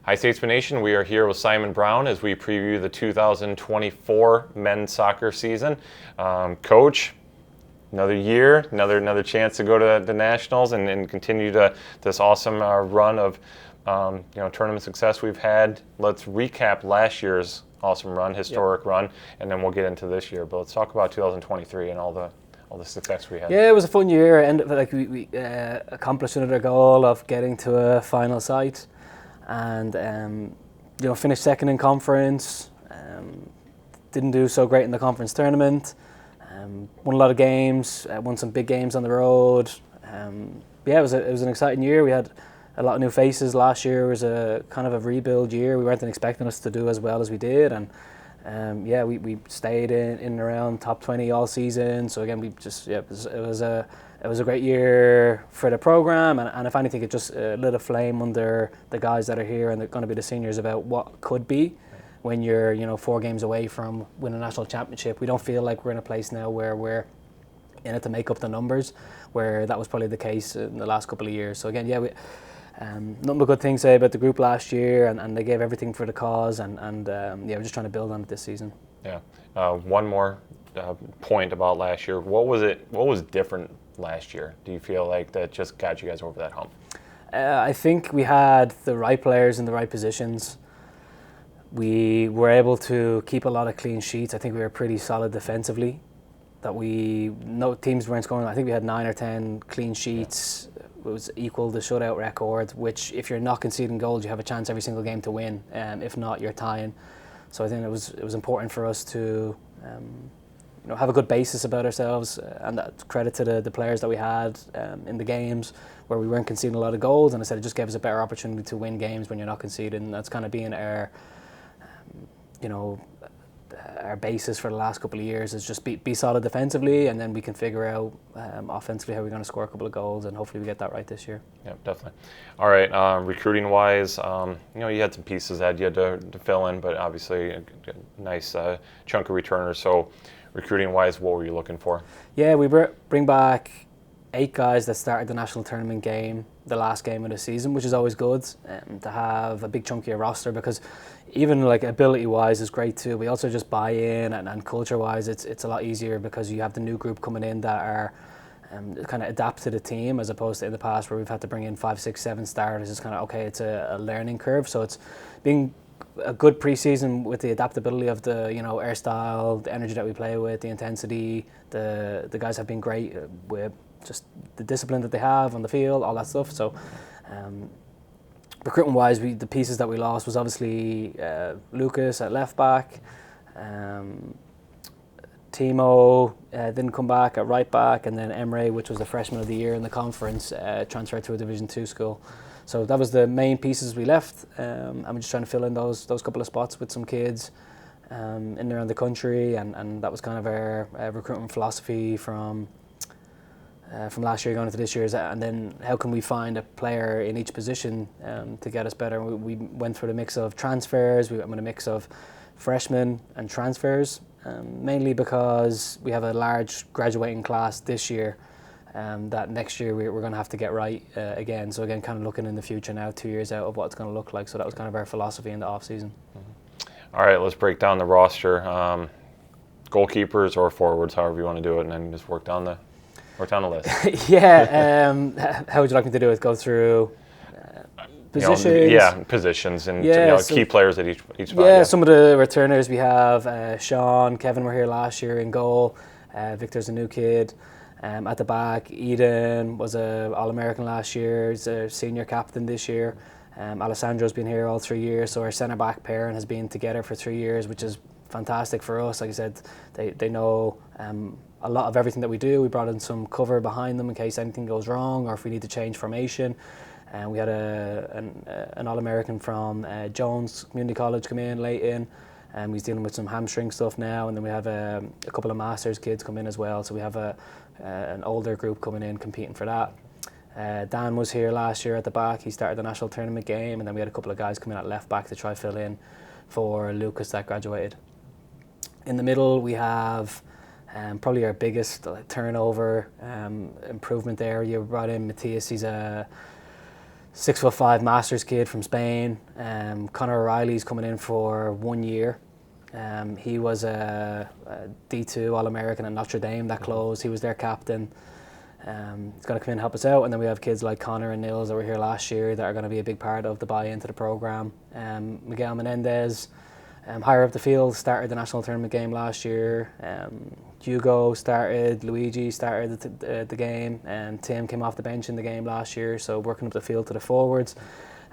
Hi, Statesmen Nation. We are here with Simon Brown as we preview the 2024 men's soccer season. Coach, another year, another chance to go to the Nationals and continue this awesome run of tournament success we've had. Let's recap last year's awesome run, historic run, and then we'll get into this year. But let's talk about 2023 and all the success we had. Yeah, it was a fun year, and we accomplished another goal of getting to a final site, and finished second in conference. Didn't do so great in the conference tournament. Won a lot of games. Won some big games on the road. It was an exciting year. We had a lot of new faces. Last year was a kind of a rebuild year. We weren't expecting us to do as well as we did, and we stayed in and around top 20 all season. So again, it was a great year for the program, and if anything, it just lit a flame under the guys that are here and they're going to be the seniors about what could be when you're 4 games away from winning a national championship. We don't feel like we're in a place now where we're in it to make up the numbers, where that was probably the case in the last couple of years. So again, nothing but good things to say about the group last year, and they gave everything for the cause, and we're just trying to build on it this season. Yeah. One more point about last year. What was different last year? Do you feel like that just got you guys over that hump? I think we had the right players in the right positions. We were able to keep a lot of clean sheets. I think we were pretty solid defensively. No teams weren't scoring. I think we had 9 or 10 clean sheets. It was equal the shutout record, which if you're not conceding goals, you have a chance every single game to win. If not, you're tying. So I think it was important for us to have a good basis about ourselves, and that credit to the players that we had in the games where we weren't conceding a lot of goals. And I said it just gave us a better opportunity to win games when you're not conceding. And that's kind of being our basis for the last couple of years is just be solid defensively, and then we can figure out offensively how we're going to score a couple of goals, and hopefully we get that right this year. Yeah, definitely. All right, recruiting wise, you had some pieces that you had to fill in, but obviously a nice chunk of returners. So recruiting wise, what were you looking for? Yeah, we bring back 8 guys that started the national tournament game, the last game of the season, which is always good to have a big chunk of your roster, because even like ability wise is great too. We also just buy in, and culture wise it's a lot easier because you have the new group coming in that are kind of adapt to the team, as opposed to in the past where we've had to bring in 5, 6, 7 starters. It's kind of okay, it's a learning curve. So it's being a good preseason with the adaptability of the our style, the energy that we play with, the intensity. The guys have been great with just the discipline that they have on the field, all that stuff. So recruitment wise, the pieces that we lost was obviously Lucas at left back, Timo didn't come back at right back, and then Emre, which was the freshman of the year in the conference, transferred to a Division 2 school. So that was the main pieces we left. I'm just trying to fill in those couple of spots with some kids in and around the country, and that was kind of our recruitment philosophy from last year going into this year. And then how can we find a player in each position to get us better? We went through the mix of transfers. We went with a mix of freshmen and transfers, mainly because we have a large graduating class this year that next year we're going to have to get right again. So again, kind of looking in the future now, 2 years out, of what it's going to look like. So that was kind of our philosophy in the off season. Mm-hmm. All right, let's break down the roster. Goalkeepers or forwards, however you want to do it, and then just work down the list. Yeah. How would you like me to do it? Go through positions? Positions and key players at each spot. Yeah, some of the returners we have, Sean, Kevin were here last year in goal. Victor's a new kid. At the back, Eden was a All-American last year. He's a senior captain this year. Alessandro's been here all 3 years, so our centre-back pairing has been together for 3 years, which is fantastic for us. Like I said, they know a lot of everything that we do. We brought in some cover behind them in case anything goes wrong or if we need to change formation. And we had an All-American from Jones Community College come in late in. He's dealing with some hamstring stuff now, and then we have a couple of Masters kids come in as well. So we have an older group coming in competing for that. Dan was here last year at the back. He started the national tournament game, and then we had a couple of guys come in at left back to try fill in for Lucas that graduated. In the middle, we have probably our biggest turnover improvement area. We brought in Matthias. He's a 6'5" Masters kid from Spain. Conor O'Reilly's coming in for 1 year. He was a D2 All-American at Notre Dame that closed. He was their captain. He's going to come in and help us out. And then we have kids like Connor and Nils that were here last year that are going to be a big part of the buy-in to the program. Miguel Menendez, higher up the field, started the national tournament game last year. Hugo started, Luigi started the game, and Tim came off the bench in the game last year, so working up the field to the forwards.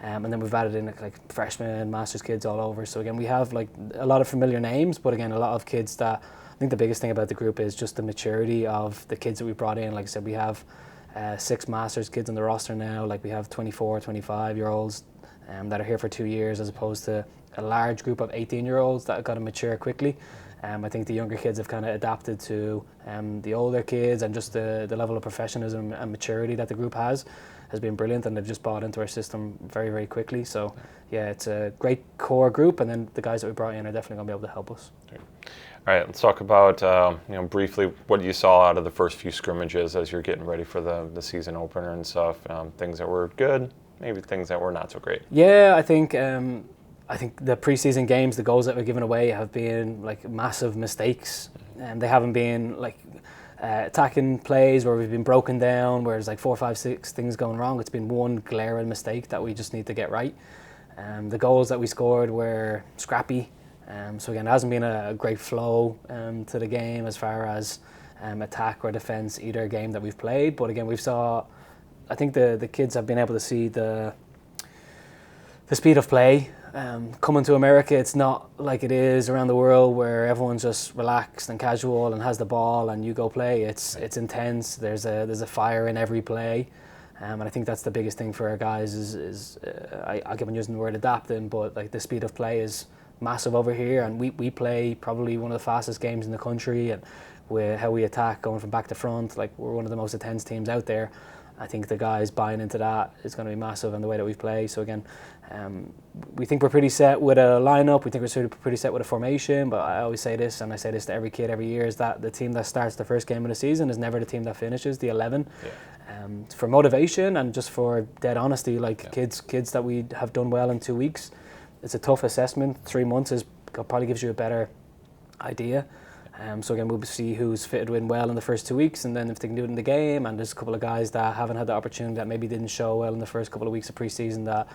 And then we've added in like freshmen, masters kids all over. So again, we have like a lot of familiar names, but again, a lot of kids that I think the biggest thing about the group is just the maturity of the kids that we brought in. Like I said, we have 6 masters kids on the roster now. Like we have 24, 25-year-olds that are here for 2 years, as opposed to a large group of 18-year-olds that have got to mature quickly. I think the younger kids have kind of adapted to the older kids, and just the level of professionalism and maturity that the group has been brilliant, and they've just bought into our system very, very quickly. So yeah, it's a great core group, and then the guys that we brought in are definitely going to be able to help us. All right, let's talk about briefly what you saw out of the first few scrimmages as you're getting ready for the season opener and stuff. Things that were good, maybe things that were not so great. Yeah, I think the preseason games, the goals that were given away have been like massive mistakes, and they haven't been like attacking plays where we've been broken down, where there's like 4, 5, 6 things going wrong. It's been one glaring mistake that we just need to get right. The goals that we scored were scrappy. So again, it hasn't been a great flow to the game as far as attack or defence, either game that we've played. But again, I think the kids have been able to see the speed of play. Coming to America, it's not like it is around the world where everyone's just relaxed and casual and has the ball and you go play. It's intense. There's a fire in every play. And I think that's the biggest thing for our guys is I keep on using the word adapting, but like the speed of play is massive over here, and we play probably one of the fastest games in the country, and with how we attack going from back to front, like we're one of the most intense teams out there. I think the guys buying into that is going to be massive in the way that we play. So again, we think we're pretty set with a lineup. We think we're pretty set with a formation. But I always say this, and I say this to every kid every year, is that the team that starts the first game of the season is never the team that finishes, the 11. Yeah. For motivation and just for dead honesty, like kids that we have done well in 2 weeks, it's a tough assessment. 3 months probably gives you a better idea. So again, we'll see who's fitted in well in the first 2 weeks, and then if they can do it in the game. And there's a couple of guys that haven't had the opportunity, that maybe didn't show well in the first couple of weeks of preseason, that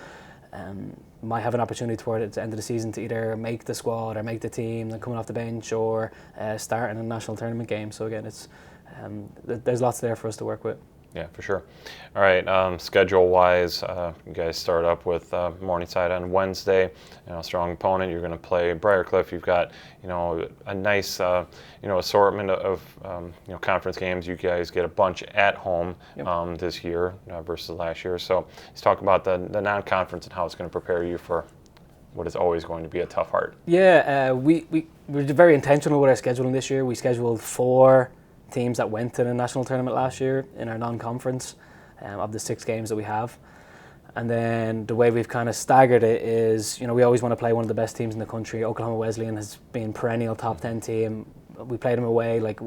might have an opportunity toward the end of the season to either make the squad or make the team, then coming off the bench, or start in a national tournament game. So again, there's lots there for us to work with. Yeah, for sure. All right, schedule-wise, you guys start up with Morningside on Wednesday. Strong opponent. You're going to play Briarcliff. You've got, a nice, assortment of, conference games. You guys get a bunch at home this year versus last year. So let's talk about the non-conference and how it's going to prepare you for what is always going to be a tough heart. Yeah, we're very intentional with our scheduling this year. We scheduled 4 teams that went to the national tournament last year in our non-conference of the 6 games that we have. And then the way we've kind of staggered it is, we always want to play one of the best teams in the country. Oklahoma Wesleyan has been perennial top 10 team. We played them away. Like,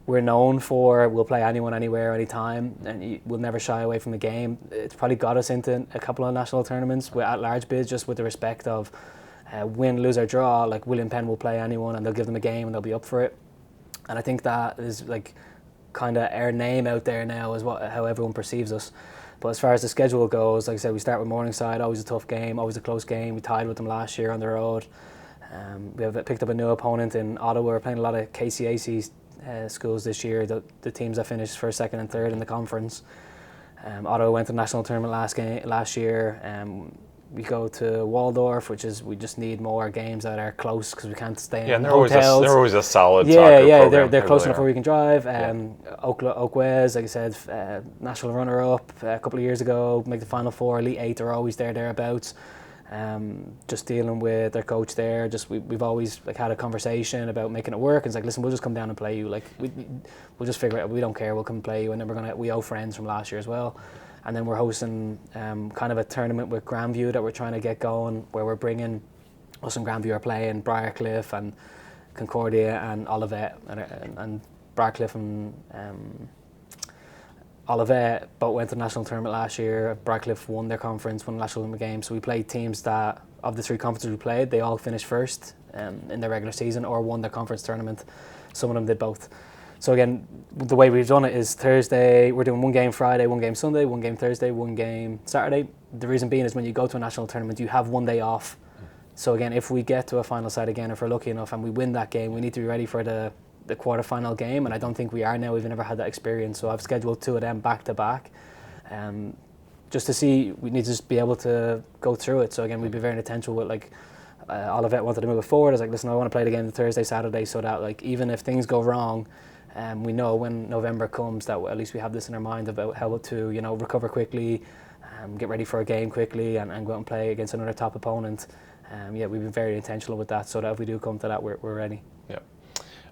we're known for, we'll play anyone, anywhere, anytime, and we'll never shy away from the game. It's probably got us into a couple of national tournaments with at-large bids, just with the respect of win, lose or draw. Like, William Penn will play anyone and they'll give them a game and they'll be up for it. And I think that is like kind of our name out there now, is how everyone perceives us. But as far as the schedule goes, like I said, we start with Morningside, always a tough game, always a close game. We tied with them last year on the road. We have picked up a new opponent in Ottawa. We're playing a lot of KCAC schools this year, the teams that finished first, second and third in the conference. Ottawa went to the national tournament last year. We go to Waldorf, we just need more games that are close because we can't stay in hotels. They're always a solid soccer program. They're close enough where we can drive. Oak Wes, like I said, national runner-up a couple of years ago, make the Final Four, Elite 8, they're always thereabouts. Just dealing with their coach there, we've always had a conversation about making it work. It's like, listen, we'll just come down and play you. Like, we'll just figure it out. We don't care. We'll come play you, and then we owe friends from last year as well. And then we're hosting kind of a tournament with Grandview that we're trying to get going, where we're bringing us and Grandview are playing Briarcliff and Concordia and Olivet, and Briarcliff and Olivet both went to the national tournament last year. Radcliffe won their conference, won the national tournament game. So we played teams that, of the 3 conferences we played, they all finished first in their regular season or won their conference tournament. Some of them did both. So again, the way we've done it is Thursday, we're doing 1 game Friday, 1 game Sunday, 1 game Thursday, 1 game Saturday. The reason being is when you go to a national tournament, you have 1 day off. So again, if we get to a final side again, if we're lucky enough and we win that game, we need to be ready for the quarterfinal game, and I don't think we are now. We've never had that experience, so I've scheduled 2 of them back to back, just to see. We need to just be able to go through it. So again, we'd be very intentional with like Olivet wanted to move it forward. I was like, listen, I want to play the game the Thursday, Saturday, so that like even if things go wrong, we know when November comes that at least we have this in our mind about how to recover quickly, get ready for a game quickly, and go out and play against another top opponent. We've been very intentional with that, so that if we do come to that, we're ready. Yep.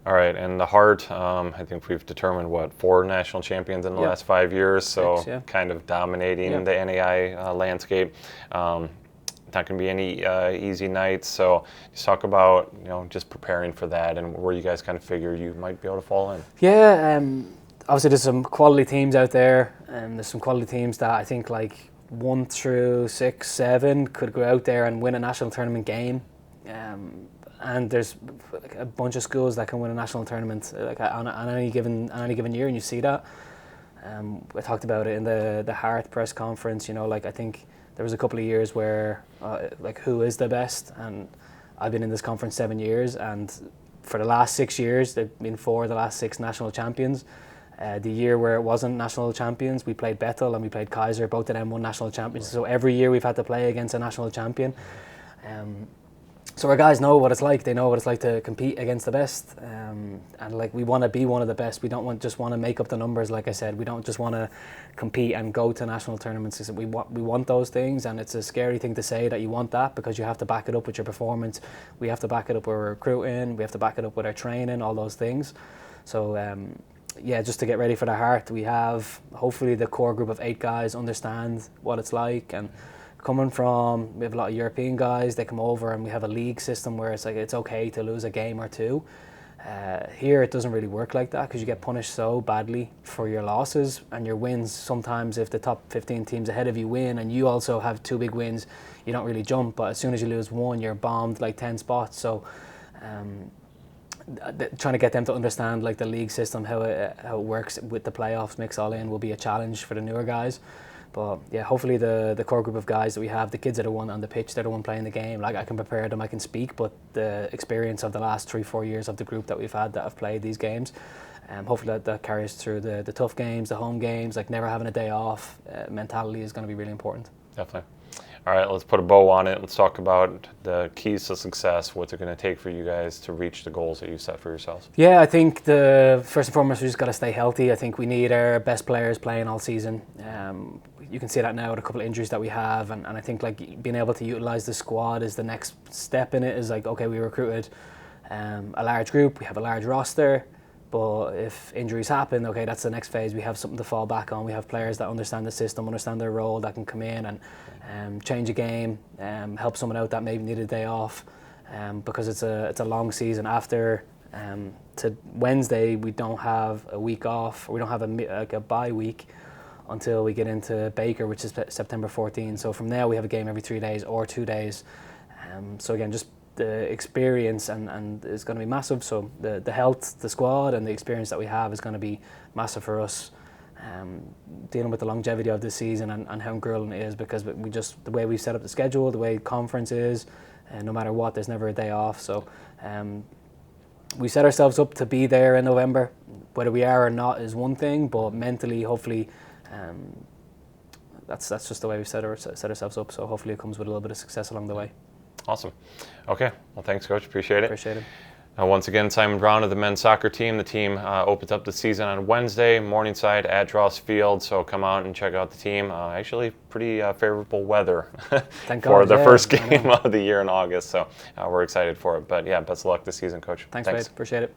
All right, and the Heart, I think we've determined, 4 national champions in the last 5 years, so 6, kind of dominating the NAI landscape. Not going to be any easy nights, so just talk about just preparing for that and where you guys kind of figure you might be able to fall in. Yeah, obviously there's some quality teams out there, and there's some quality teams that I think like 1 through 6, 7 could go out there and win a national tournament game. And there's like a bunch of schools that can win a national tournament like on any given year, and you see that. I talked about it in the Heart press conference. Like I think there was a couple of years where like who is the best, and I've been in this conference 7 years, and for the last 6 years there've been 4 of the last 6 national champions. The year where it wasn't national champions, we played Bethel and we played Kaiser. Both of them won national champions. So every year we've had to play against a national champion. So our guys know what it's like. They know what it's like to compete against the best, and like we want to be one of the best. We don't just want to make up the numbers. Like I said, we don't just want to compete and go to national tournaments. We want those things, and it's a scary thing to say that you want that, because you have to back it up with your performance. We have to back it up with our recruiting. We have to back it up with our training. All those things. So just to get ready for the Heart, we have hopefully the core group of 8 guys understand what it's like, and we have a lot of European guys. They come over and we have a league system where it's like it's okay to lose a game or 2. Here it doesn't really work like that, because you get punished so badly for your losses and your wins. Sometimes if the top 15 teams ahead of you win and you also have 2 big wins, you don't really jump, but as soon as you lose 1, you're bombed like 10 spots. So trying to get them to understand like the league system, how it works with the playoffs, mix all in, will be a challenge for the newer guys. But yeah, hopefully the core group of guys that we have, the kids are the one on the pitch, they're the one playing the game. Like I can prepare them, I can speak, but the experience of the last 3-4 years of the group that we've had that have played these games, hopefully that carries through the tough games, the home games, like never having a day off. Mentality is going to be really important. Definitely. All right, let's put a bow on it. Let's talk about the keys to success, what's it going to take for you guys to reach the goals that you set for yourselves. Yeah, I think first and foremost, we just got to stay healthy. I think we need our best players playing all season. You can see that now with a couple of injuries that we have, and I think like being able to utilize the squad is the next step in it. Is like, okay, we recruited a large group, we have a large roster, but if injuries happen, okay, that's the next phase. We have something to fall back on. We have players that understand the system, understand their role, that can come in and change a game, help someone out that maybe needed a day off, because it's a long season. After to Wednesday, we don't have a week off. We don't have a bye week until we get into Baker, which is September 14. So from there, we have a game every 3 days or 2 days. So again, just the experience and is going to be massive. So the health, the squad, and the experience that we have is going to be massive for us. Dealing with the longevity of this season and how grueling it is, because the way we set up the schedule, the way conference is, no matter what, there's never a day off. So we set ourselves up to be there in November. Whether we are or not is one thing, but mentally, hopefully, that's just the way we set ourselves up. So hopefully it comes with a little bit of success along the way. Awesome. Okay. Well, thanks, Coach. Appreciate it. Appreciate it. Once again, Simon Brown of the men's soccer team. The team opens up the season on Wednesday, Morningside at Ross Field. So come out and check out the team. Actually, pretty favorable weather for the first game of the year in August. So we're excited for it. But yeah, best of luck this season, Coach. Thanks. Wade. Appreciate it.